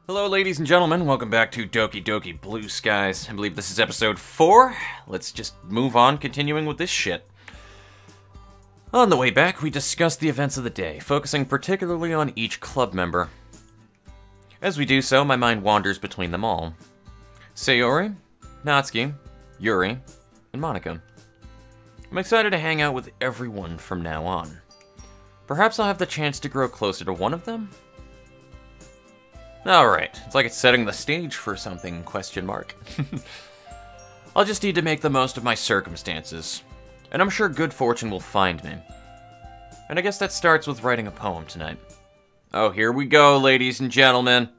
Hello ladies and gentlemen, welcome back to Doki Doki Blue Skies. I believe this is episode 4. Let's just move on, continuing with this shit. On the way back, we discussed the events of the day, focusing particularly on each club member. As we do so, my mind wanders between them all. Sayori, Natsuki, Yuri, and Monica. I'm excited to hang out with everyone from now on. Perhaps I'll have the chance to grow closer to one of them? Alright, it's like it's setting the stage for something, question mark. I'll just need to make the most of my circumstances, and I'm sure good fortune will find me. And I guess that starts with writing a poem tonight. Oh, here we go, ladies and gentlemen.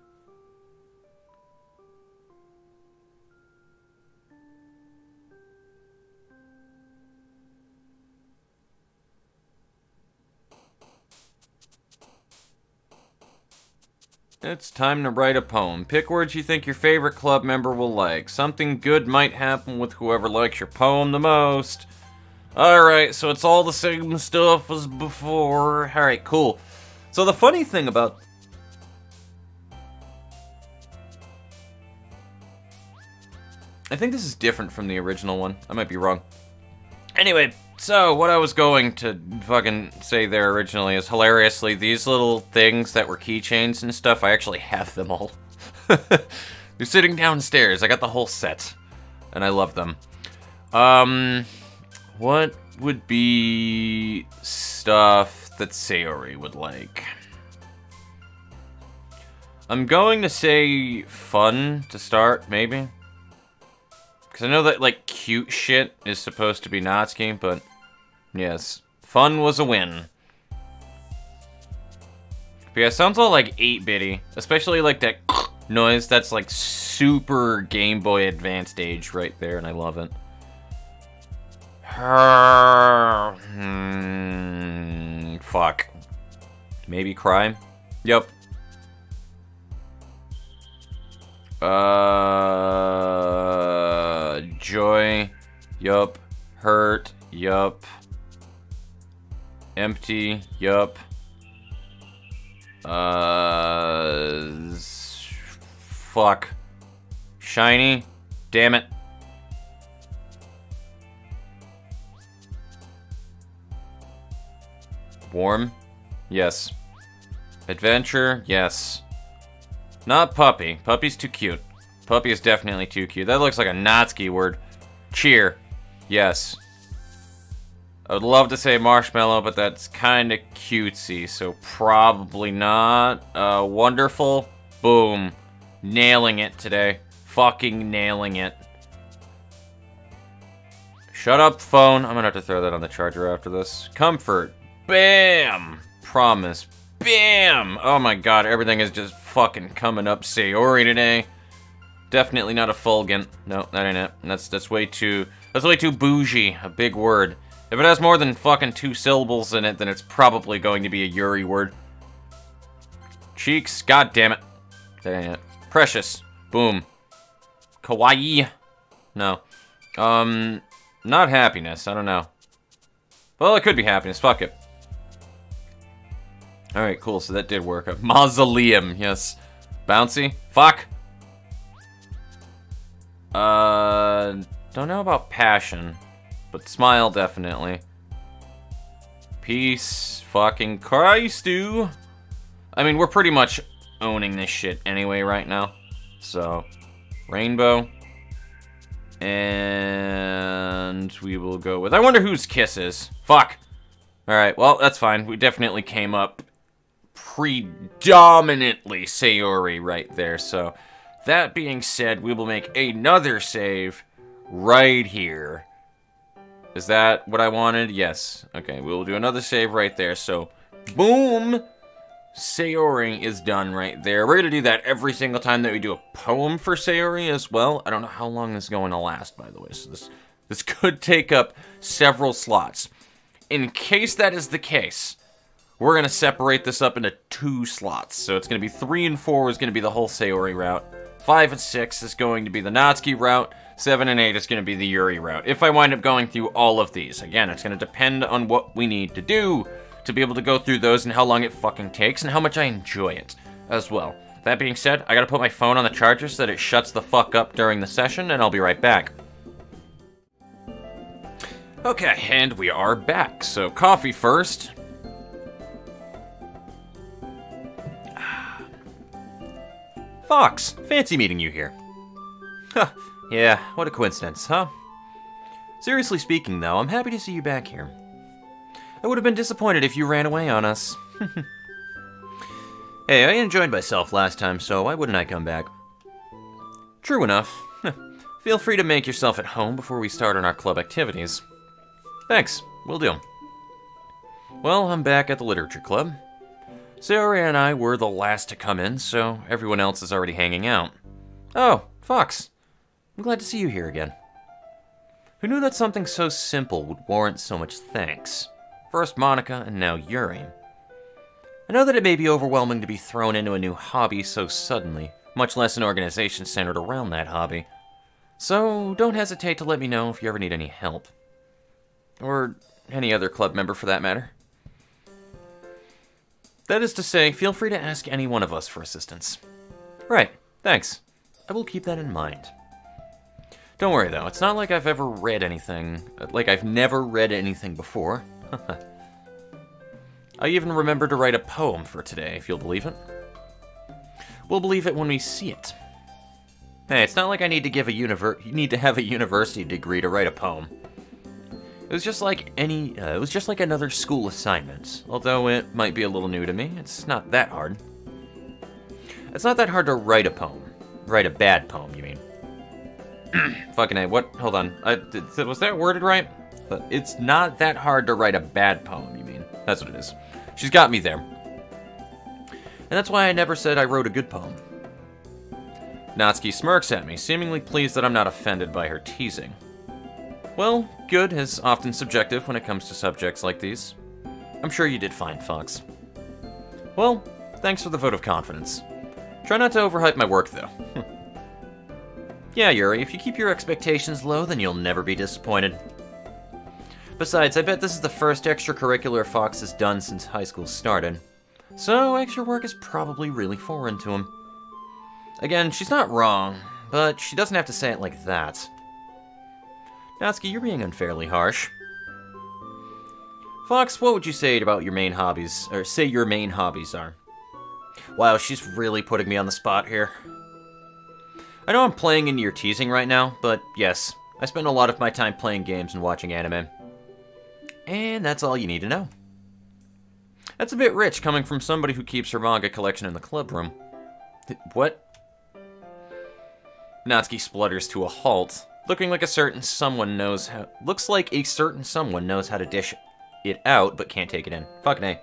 It's time to write a poem. Pick words you think your favorite club member will like. Something good might happen with whoever likes your poem the most. Alright, so it's all the same stuff as before. Alright, cool. So the funny thing about... I think this is different from the original one. I might be wrong. Anyway, so what I was going to fucking say there originally is, hilariously, these little things that were keychains and stuff, I actually have them all. They're sitting downstairs. I got the whole set, and I love them. What would be stuff that Sayori would like? I'm going to say fun to start, maybe. Because I know that, like, cute shit is supposed to be Natsuki, but yes, fun was a win. But yeah, it sounds all, like, 8-bitty. Especially, like, that noise. That's, like, super Game Boy Advanced age right there, and I love it. Fuck. Maybe cry? Yep. Joy, yup. Hurt, yup. Empty, yup. Fuck. Shiny, damn it. Warm, yes. Adventure, yes. Not puppy. Puppy's too cute. Puppy is definitely too cute. That looks like a Natsuki word. Cheer. Yes. I would love to say marshmallow, but that's kind of cutesy, so probably not. Wonderful. Boom. Nailing it today. Fucking nailing it. Shut up, phone. I'm gonna have to throw that on the charger after this. Comfort. Bam! Promise. Bam! Oh my god, everything is just fucking coming up Sayori today. Definitely not a Fulgent. No, that ain't it. That's way too bougie. A big word. If it has more than fucking 2 syllables in it, then it's probably going to be a Yuri word. Cheeks, god damn it. That ain't it. Precious. Boom. Kawaii. No. Not happiness. I don't know. Well, it could be happiness. Fuck it. Alright, cool, so that did work. A mausoleum, yes. Bouncy? Fuck! Don't know about passion, but smile definitely. Peace, fucking Christ, dude! I mean, we're pretty much owning this shit anyway right now. So, rainbow. And we will go with... I wonder whose kiss is. Fuck! Alright, well, that's fine. We definitely came up predominantly Sayori right there, so that being said, we will make another save right here. Is that what I wanted? Yes. Okay, we will do another save right there, so boom! Sayori is done right there. We're gonna do that every single time that we do a poem for Sayori as well. I don't know how long this is going to last, by the way, so this could take up several slots. In case that is the case, we're going to separate this up into 2 slots. So it's going to be 3 and 4 is going to be the whole Sayori route. 5 and 6 is going to be the Natsuki route. 7 and 8 is going to be the Yuri route. If I wind up going through all of these. Again, it's going to depend on what we need to do to be able to go through those and how long it fucking takes and how much I enjoy it as well. that being said, I gotta put my phone on the charger so that it shuts the fuck up during the session, and I'll be right back. Okay, and we are back. So, coffee first. Fox, fancy meeting you here. Huh, yeah, what a coincidence, huh? Seriously speaking, though, I'm happy to see you back here. I would have been disappointed if you ran away on us. Hey, I enjoyed myself last time, so why wouldn't I come back? True enough. Feel free to make yourself at home before we start on our club activities. Thanks, will do. Well, I'm back at the Literature Club. Sayori and I were the last to come in, so everyone else is already hanging out. Oh, Fox. I'm glad to see you here again. Who knew that something so simple would warrant so much thanks? First Monica, and now Yuri. I know that it may be overwhelming to be thrown into a new hobby so suddenly, much less an organization centered around that hobby. So, don't hesitate to let me know if you ever need any help. Or any other club member for that matter. That is to say, feel free to ask any one of us for assistance. Right, thanks. I will keep that in mind. Don't worry though, it's not like I've ever read anything, like I've never read anything before. I even remembered to write a poem for today, if you'll believe it. We'll believe it when we see it. Hey, it's not like I need to have a university degree to write a poem. It was just like another school assignment. Although it might be a little new to me, it's not that hard. It's not that hard to write a poem. Write a bad poem, you mean? Fucking A, what? Hold on. Was that worded right? It's not that hard to write a bad poem, you mean? That's what it is. She's got me there. And that's why I never said I wrote a good poem. Natsuki smirks at me, seemingly pleased that I'm not offended by her teasing. Well, good is often subjective when it comes to subjects like these. I'm sure you did fine, Fox. Well, thanks for the vote of confidence. Try not to overhype my work, though. Yeah, Yuri, if you keep your expectations low, then you'll never be disappointed. Besides, I bet this is the first extracurricular Fox has done since high school started. So, extra work is probably really foreign to him. Again, she's not wrong, but she doesn't have to say it like that. Natsuki, you're being unfairly harsh. Fox, what would you say about your main hobbies, or say your main hobbies are? Wow, she's really putting me on the spot here. I know I'm playing into your teasing right now, but yes, I spend a lot of my time playing games and watching anime. And that's all you need to know. That's a bit rich coming from somebody who keeps her manga collection in the club room. What? Natsuki splutters to a halt, looking like a certain someone knows how to dish it out, but can't take it in. Fucking A.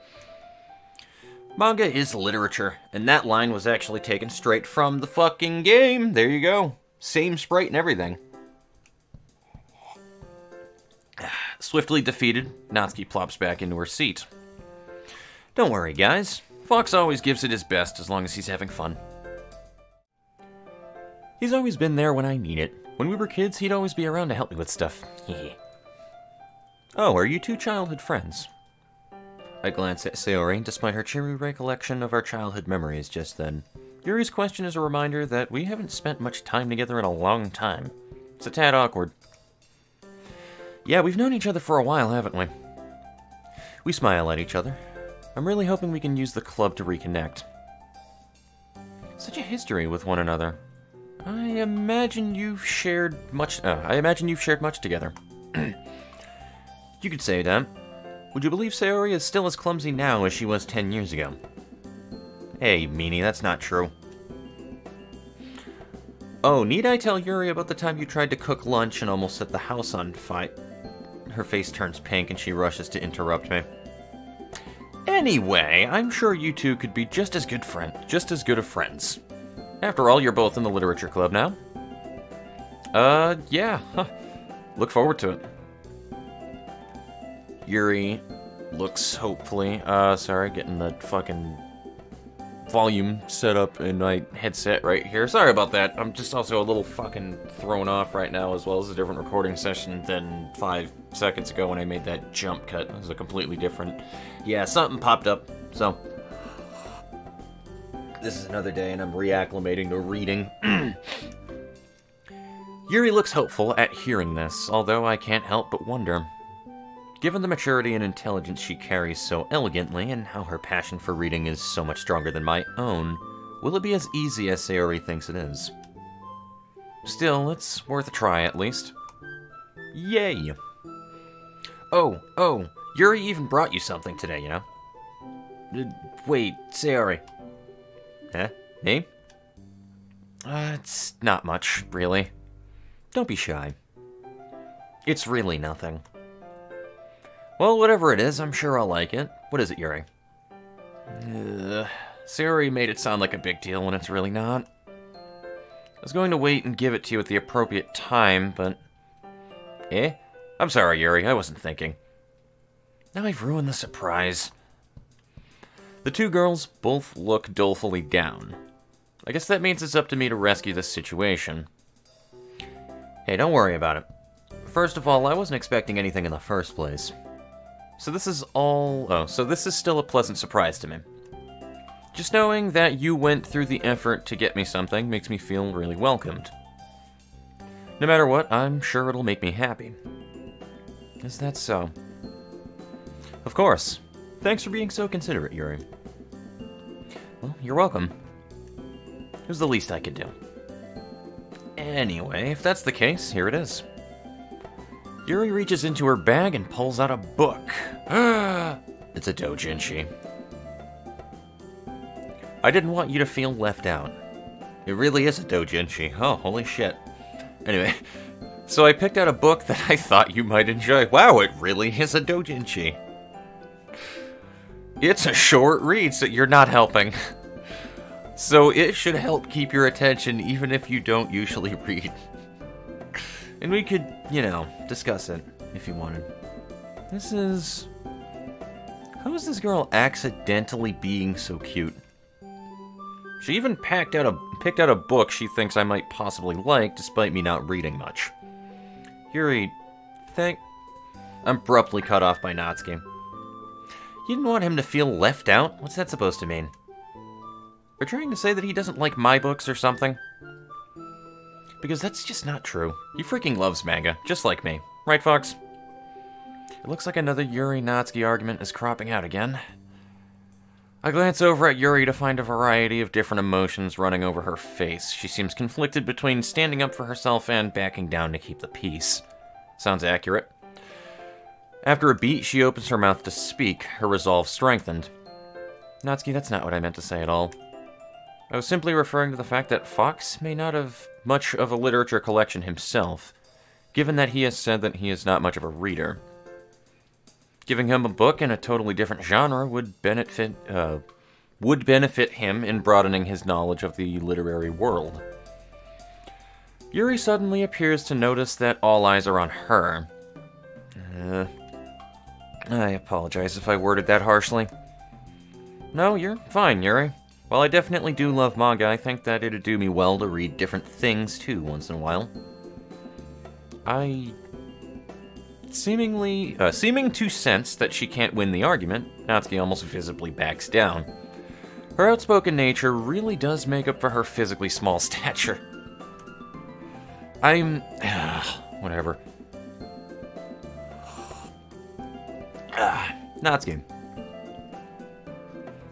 Manga is literature, and that line was actually taken straight from the fucking game. There you go. Same sprite and everything. Swiftly defeated, Natsuki plops back into her seat. Don't worry, guys. Fox always gives it his best as long as he's having fun. He's always been there when I need it. When we were kids, he'd always be around to help me with stuff. Oh, are you two childhood friends? I glance at Sayori, despite her cheery recollection of our childhood memories just then. Yuri's question is a reminder that we haven't spent much time together in a long time. It's a tad awkward. Yeah, we've known each other for a while, haven't we? We smile at each other. I'm really hoping we can use the club to reconnect. Such a history with one another. I imagine you've shared much together. You could say that. Would you believe Sayori is still as clumsy now as she was 10 years ago? Hey, meanie, that's not true. Oh, need I tell Yuri about the time you tried to cook lunch and almost set the house on fire? Her face turns pink and she rushes to interrupt me. Anyway, I'm sure you two could be just as good of friends. After all, you're both in the literature club now. Yeah. Huh. Look forward to it. Yuri looks hopefully, sorry, getting the fucking volume set up in my headset right here. Sorry about that. I'm just also a little fucking thrown off right now, as well as a different recording session than 5 seconds ago when I made that jump cut. It was a completely different... Yeah, something popped up, so... This is another day and I'm reacclimating to reading. Yuri looks hopeful at hearing this, although I can't help but wonder. Given the maturity and intelligence she carries so elegantly, and how her passion for reading is so much stronger than my own, will it be as easy as Sayori thinks it is? Still, it's worth a try at least. Yay! Oh, Yuri even brought you something today, you know? Wait, Sayori. Huh? Me? It's not much, really. Don't be shy. It's really nothing. Well, whatever it is, I'm sure I'll like it. What is it, Yuri? Sayori made it sound like a big deal when it's really not. I was going to wait and give it to you at the appropriate time, but... I'm sorry, Yuri, I wasn't thinking. Now I've ruined the surprise. The two girls both look dolefully down. I guess that means it's up to me to rescue this situation. Hey, don't worry about it. First of all, I wasn't expecting anything in the first place. So this is still a pleasant surprise to me. Just knowing that you went through the effort to get me something makes me feel really welcomed. No matter what, I'm sure it'll make me happy. Is that so? Of course. Thanks for being so considerate, Yuri. Well, you're welcome. It was the least I could do. Anyway, if that's the case, here it is. Yuri reaches into her bag and pulls out a book. It's a doujinshi. I didn't want you to feel left out. It really is a doujinshi. Oh, holy shit. Anyway, so I picked out a book that I thought you might enjoy. Wow, it really is a doujinshi. It's a short read, so you're not helping. So it should help keep your attention even if you don't usually read. And we could, you know, discuss it if you wanted. This is... How is this girl accidentally being so cute? She even picked out a book she thinks I might possibly like, despite me not reading much. Yuri, I'm abruptly cut off by Natsuki. You didn't want him to feel left out? What's that supposed to mean? Are you trying to say that he doesn't like my books or something? Because that's just not true. He freaking loves manga, just like me. Right, Fox? It looks like another Yuri-Natsuki argument is cropping out again. I glance over at Yuri to find a variety of different emotions running over her face. She seems conflicted between standing up for herself and backing down to keep the peace. Sounds accurate. After a beat, she opens her mouth to speak, her resolve strengthened. Natsuki, that's not what I meant to say at all. I was simply referring to the fact that Fox may not have much of a literature collection himself, given that he has said that he is not much of a reader. Giving him a book in a totally different genre would benefit him in broadening his knowledge of the literary world. Yuri suddenly appears to notice that all eyes are on her. I apologize if I worded that harshly. No, you're fine, Yuri. While I definitely do love manga, I think that it'd do me well to read different things, too, once in a while. Seeming to sense that she can't win the argument, Natsuki almost visibly backs down. Her outspoken nature really does make up for her physically small stature. Whatever. Natsuki.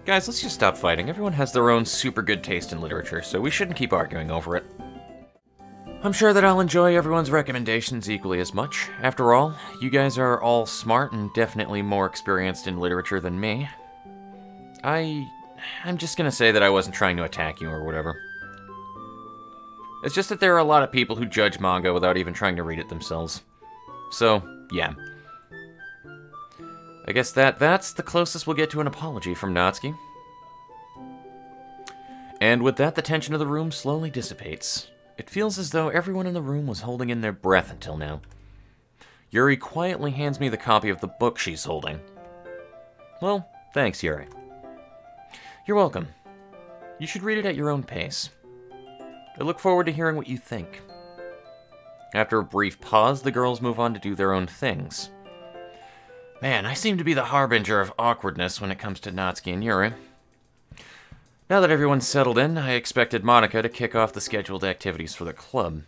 Guys, let's just stop fighting. Everyone has their own super good taste in literature, so we shouldn't keep arguing over it. I'm sure that I'll enjoy everyone's recommendations equally as much. After all, you guys are all smart and definitely more experienced in literature than me. I'm just gonna say that I wasn't trying to attack you or whatever. It's just that there are a lot of people who judge manga without even trying to read it themselves. So, yeah. I guess that's the closest we'll get to an apology from Natsuki. And with that, the tension of the room slowly dissipates. It feels as though everyone in the room was holding in their breath until now. Yuri quietly hands me the copy of the book she's holding. Well, thanks, Yuri. You're welcome. You should read it at your own pace. I look forward to hearing what you think. After a brief pause, the girls move on to do their own things. Man, I seem to be the harbinger of awkwardness when it comes to Natsuki and Yuri. Now that everyone's settled in, I expected Monica to kick off the scheduled activities for the club.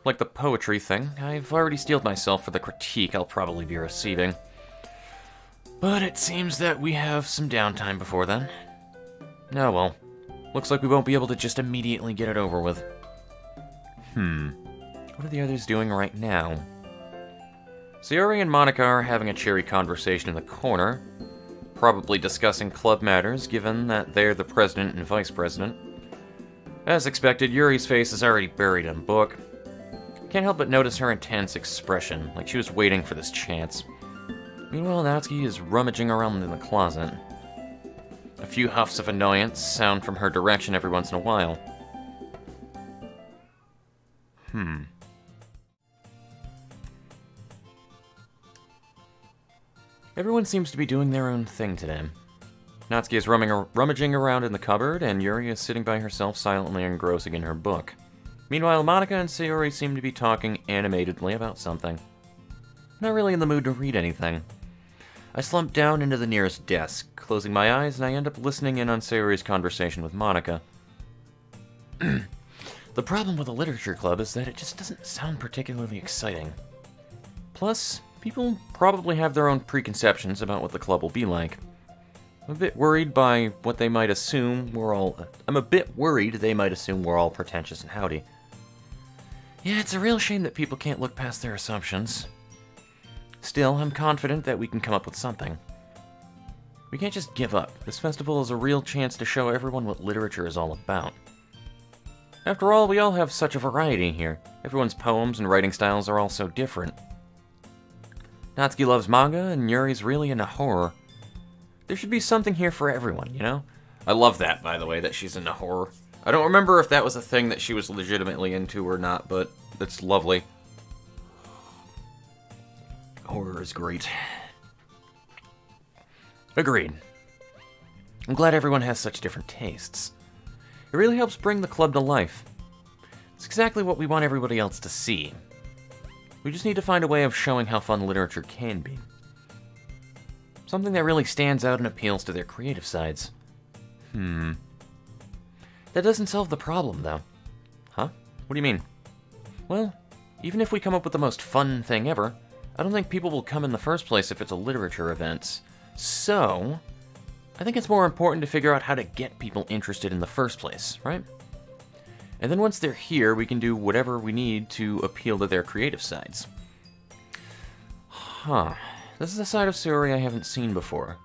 Like the poetry thing, I've already steeled myself for the critique I'll probably be receiving. But it seems that we have some downtime before then. Oh well. Looks like we won't be able to just immediately get it over with. What are the others doing right now? Sayori and Monica are having a cheery conversation in the corner, probably discussing club matters, given that they're the president and vice president. As expected, Yuri's face is already buried in a book. Can't help but notice her intense expression, like she was waiting for this chance. Meanwhile, Natsuki is rummaging around in the closet. A few huffs of annoyance sound from her direction every once in a while. Everyone seems to be doing their own thing today. Natsuki is rummaging around in the cupboard, and Yuri is sitting by herself silently engrossing in her book. Meanwhile, Monica and Sayori seem to be talking animatedly about something. Not really in the mood to read anything. I slump down into the nearest desk, closing my eyes, and I end up listening in on Sayori's conversation with Monica. The problem with a literature club is that it just doesn't sound particularly exciting. Plus, people probably have their own preconceptions about what the club will be like. I'm a bit worried by what they might assume I'm a bit worried they might assume we're all pretentious and howdy. Yeah, it's a real shame that people can't look past their assumptions. Still, I'm confident that we can come up with something. We can't just give up. This festival is a real chance to show everyone what literature is all about. After all, we all have such a variety here. Everyone's poems and writing styles are all so different. Natsuki loves manga, and Yuri's really into horror. There should be something here for everyone, you know? I love that, by the way, that she's into horror. I don't remember if that was a thing that she was legitimately into or not, but it's lovely. Horror is great. Agreed. I'm glad everyone has such different tastes. It really helps bring the club to life. It's exactly what we want everybody else to see. We just need to find a way of showing how fun literature can be. Something that really stands out and appeals to their creative sides. That doesn't solve the problem, though. Huh? What do you mean? Well, even if we come up with the most fun thing ever, I don't think people will come in the first place if it's a literature event. So, I think it's more important to figure out how to get people interested in the first place, right? And then once they're here, we can do whatever we need to appeal to their creative sides. This is a side of Sayori I haven't seen before.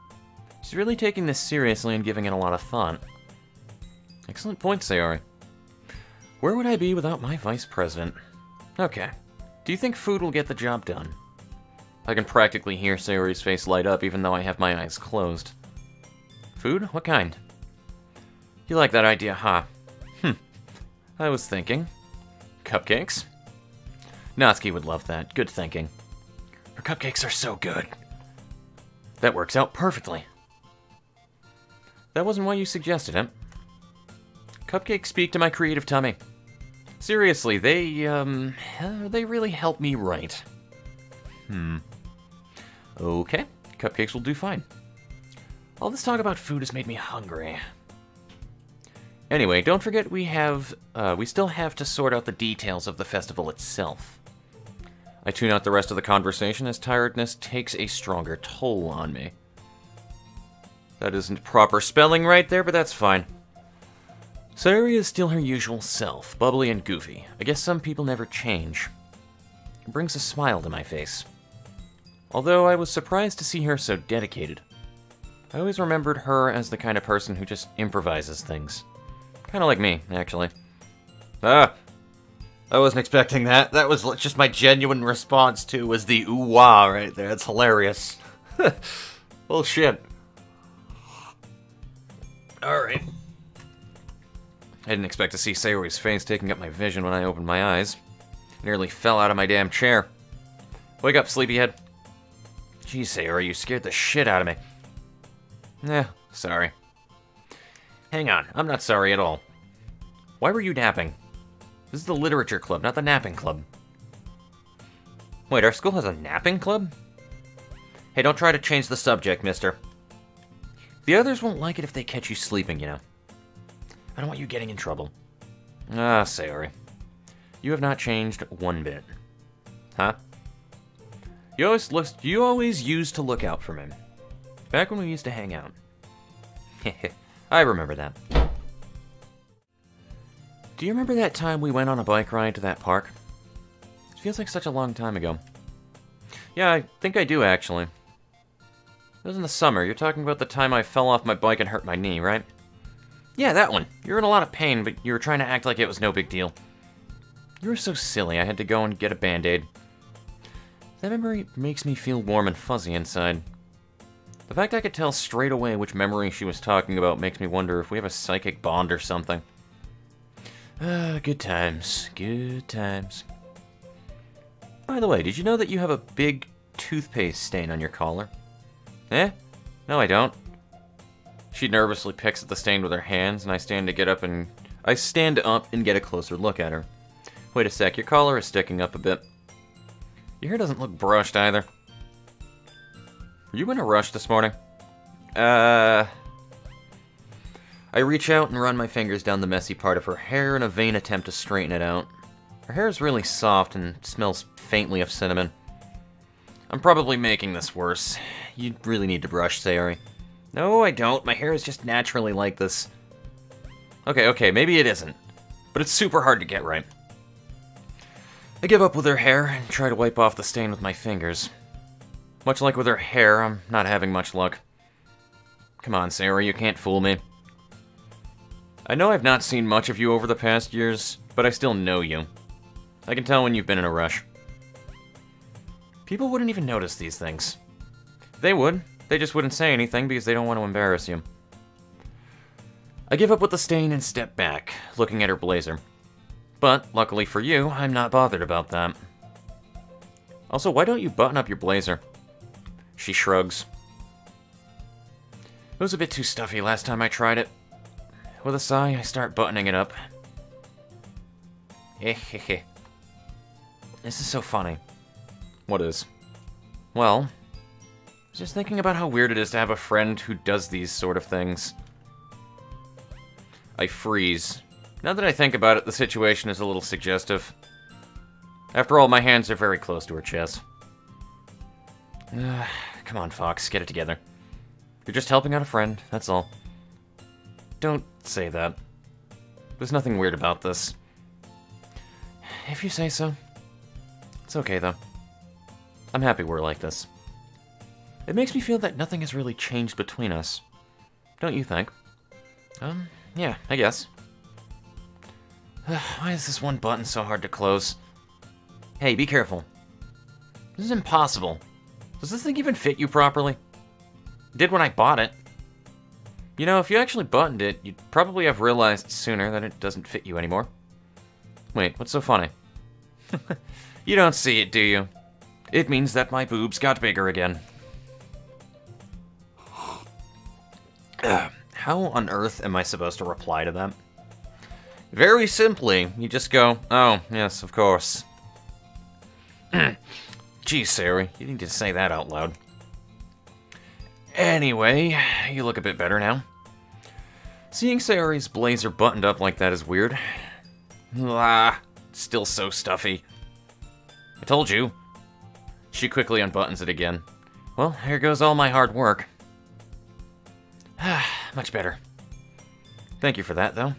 She's really taking this seriously and giving it a lot of thought. Excellent point, Sayori. Where would I be without my vice president? Okay. Do you think food will get the job done? I can practically hear Sayori's face light up even though I have my eyes closed. Food? What kind? You like that idea, huh? I was thinking. Cupcakes? Natsuki would love that. Good thinking. Her cupcakes are so good. That works out perfectly. That wasn't why you suggested it. Cupcakes speak to my creative tummy. Seriously, they really help me write. Okay, cupcakes will do fine. All this talk about food has made me hungry. Anyway, don't forget we still have to sort out the details of the festival itself. I tune out the rest of the conversation as tiredness takes a stronger toll on me. That isn't proper spelling right there, but that's fine. Sayori is still her usual self, bubbly and goofy. I guess some people never change. It brings a smile to my face. Although I was surprised to see her so dedicated. I always remembered her as the kind of person who just improvises things. Kind of like me, actually. I wasn't expecting that. That was just my genuine response to was the ooh-wah right there. That's hilarious. Well, shit. Alright. I didn't expect to see Sayori's face taking up my vision when I opened my eyes. I nearly fell out of my damn chair. Wake up, sleepyhead. Jeez, Sayori, you scared the shit out of me. Sorry. Hang on, I'm not sorry at all. Why were you napping? This is the literature club, not the napping club. Wait, our school has a napping club? Hey, don't try to change the subject, mister. The others won't like it if they catch you sleeping, you know. I don't want you getting in trouble. Ah, Sayori. You have not changed one bit. Huh? You always used to look out for me. Back when we used to hang out. I remember that. Do you remember that time we went on a bike ride to that park? It feels like such a long time ago. Yeah, I think I do, actually. It was in the summer. You're talking about the time I fell off my bike and hurt my knee, right? Yeah, that one. You were in a lot of pain, but you were trying to act like it was no big deal. You were so silly, I had to go and get a band-aid. That memory makes me feel warm and fuzzy inside. The fact I could tell straight away which memory she was talking about makes me wonder if we have a psychic bond or something. Good times. Good times. By the way, did you know that you have a big toothpaste stain on your collar? Eh? No, I don't. She nervously picks at the stain with her hands, and I stand up and get a closer look at her. Wait a sec, your collar is sticking up a bit. Your hair doesn't look brushed either. Were you in a rush this morning? I reach out and run my fingers down the messy part of her hair in a vain attempt to straighten it out. Her hair is really soft and smells faintly of cinnamon. I'm probably making this worse. You really need to brush, Sayori. No, I don't. My hair is just naturally like this. Okay, maybe it isn't. But it's super hard to get right. I give up with her hair and try to wipe off the stain with my fingers. Much like with her hair, I'm not having much luck. Come on, Sayori, you can't fool me. I know I've not seen much of you over the past years, but I still know you. I can tell when you've been in a rush. People wouldn't even notice these things. They would. They just wouldn't say anything because they don't want to embarrass you. I give up with the stain and step back, looking at her blazer. But, luckily for you, I'm not bothered about that. Also, why don't you button up your blazer? She shrugs. It was a bit too stuffy last time I tried it. With a sigh, I start buttoning it up. This is so funny. What is? Well, I was just thinking about how weird it is to have a friend who does these sort of things. I freeze. Now that I think about it, the situation is a little suggestive. After all, my hands are very close to her chest. Come on, Fox, get it together. You're just helping out a friend, that's all. Don't say that. There's nothing weird about this. If you say so. It's okay, though. I'm happy we're like this. It makes me feel that nothing has really changed between us. Don't you think? Yeah, I guess. Why is this one button so hard to close? Hey, be careful. This is impossible. Does this thing even fit you properly? It did when I bought it. You know, if you actually buttoned it, you'd probably have realized sooner that it doesn't fit you anymore. Wait, what's so funny? You don't see it, do you? It means that my boobs got bigger again. How on earth am I supposed to reply to that? Very simply, you just go, oh, yes, of course. Geez, Sayori, you need to say that out loud. Anyway, you look a bit better now. Seeing Sayori's blazer buttoned up like that is weird. Still so stuffy. I told you. She quickly unbuttons it again. Well, here goes all my hard work. Much better. Thank you for that, though.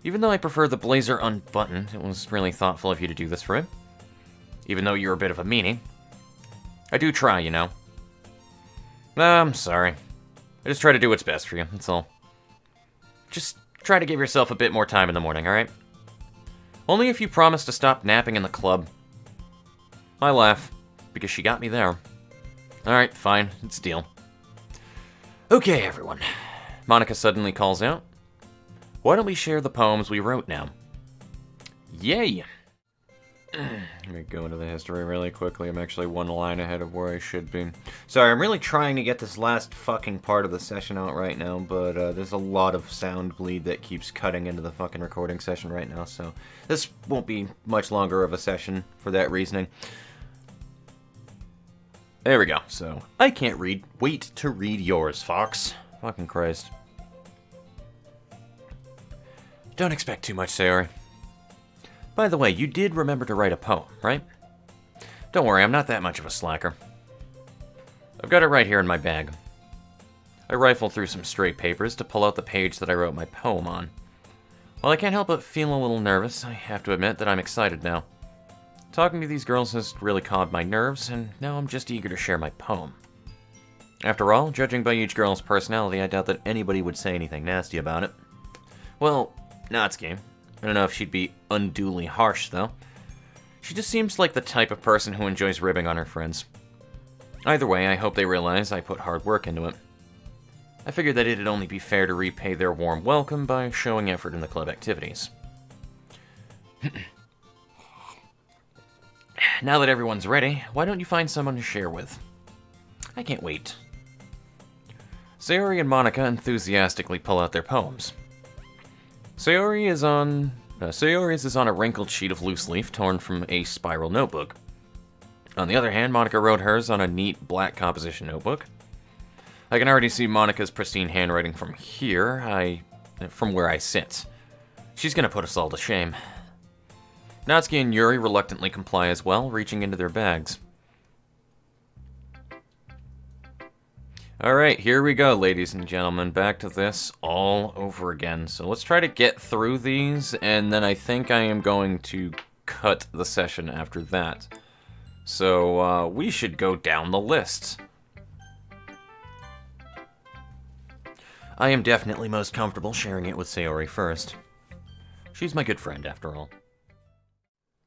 Even though I prefer the blazer unbuttoned, it was really thoughtful of you to do this for him. Even though you're a bit of a meanie. I do try, you know. I'm sorry. I just try to do what's best for you, that's all. Just try to give yourself a bit more time in the morning, alright? Only if you promise to stop napping in the club. I laugh, because she got me there. Alright, fine, it's a deal. Okay, everyone. Monica suddenly calls out. Why don't we share the poems we wrote now? Yay! Let me go into the history really quickly. I'm actually one line ahead of where I should be. Sorry, I'm really trying to get this last fucking part of the session out right now, but there's a lot of sound bleed that keeps cutting into the fucking recording session right now, so this won't be much longer of a session for that reasoning. There we go. So, I can't read. Wait to read yours, Fox. Fucking Christ. Don't expect too much, Sayori. By the way, you did remember to write a poem, right? Don't worry, I'm not that much of a slacker. I've got it right here in my bag. I rifle through some stray papers to pull out the page that I wrote my poem on. While I can't help but feel a little nervous, I have to admit that I'm excited now. Talking to these girls has really calmed my nerves, and now I'm just eager to share my poem. After all, judging by each girl's personality, I doubt that anybody would say anything nasty about it. Well, Natsuki. I don't know if she'd be unduly harsh, though. She just seems like the type of person who enjoys ribbing on her friends. Either way, I hope they realize I put hard work into it. I figured that it'd only be fair to repay their warm welcome by showing effort in the club activities. Now that everyone's ready, why don't you find someone to share with? I can't wait. Sayori and Monika enthusiastically pull out their poems. Sayori's is on a wrinkled sheet of loose leaf torn from a spiral notebook. On the other hand, Monika wrote hers on a neat black composition notebook. I can already see Monika's pristine handwriting from here, from where I sit. She's gonna put us all to shame. Natsuki and Yuri reluctantly comply as well, reaching into their bags. Alright, here we go, ladies and gentlemen. Back to this all over again. So let's try to get through these, and then I think I am going to cut the session after that. So, we should go down the list. I am definitely most comfortable sharing it with Sayori first. She's my good friend, after all.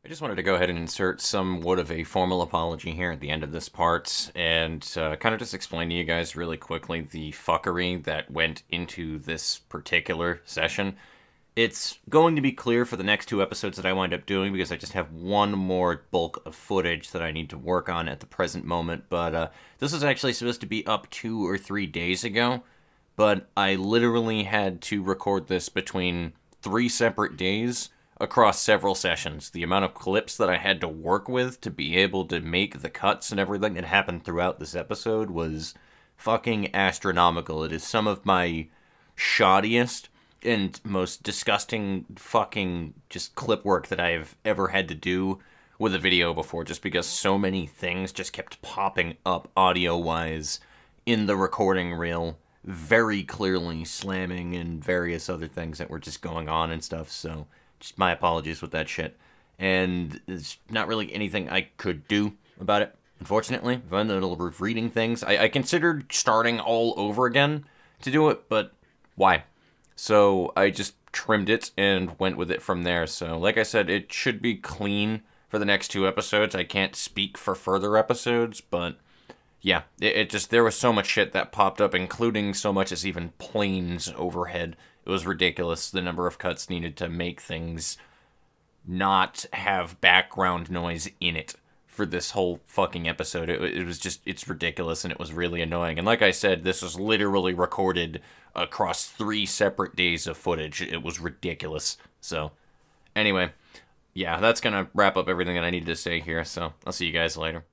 I just wanted to go ahead and insert somewhat of a formal apology here at the end of this part, and kind of just explain to you guys really quickly the fuckery that went into this particular session. It's going to be clear for the next 2 episodes that I wind up doing, because I just have one more bulk of footage that I need to work on at the present moment, but this was actually supposed to be up 2 or 3 days ago, but I literally had to record this between 3 separate days, across several sessions. The amount of clips that I had to work with to be able to make the cuts and everything that happened throughout this episode was fucking astronomical. It is some of my shoddiest and most disgusting fucking just clip work that I've ever had to do with a video before, just because so many things just kept popping up audio-wise in the recording reel, very clearly slamming and various other things that were just going on and stuff, so just my apologies with that shit. And there's not really anything I could do about it, unfortunately. If I'm in the middle of reading things, I considered starting all over again to do it, but why? So I just trimmed it and went with it from there. So like I said, it should be clean for the next 2 episodes. I can't speak for further episodes, but yeah, it just, there was so much shit that popped up, including so much as even planes overhead. It was ridiculous, the number of cuts needed to make things not have background noise in it for this whole fucking episode. It was just, it's ridiculous, and it was really annoying. And like I said, this was literally recorded across 3 separate days of footage. It was ridiculous. So, anyway, yeah, that's gonna wrap up everything that I needed to say here, so I'll see you guys later.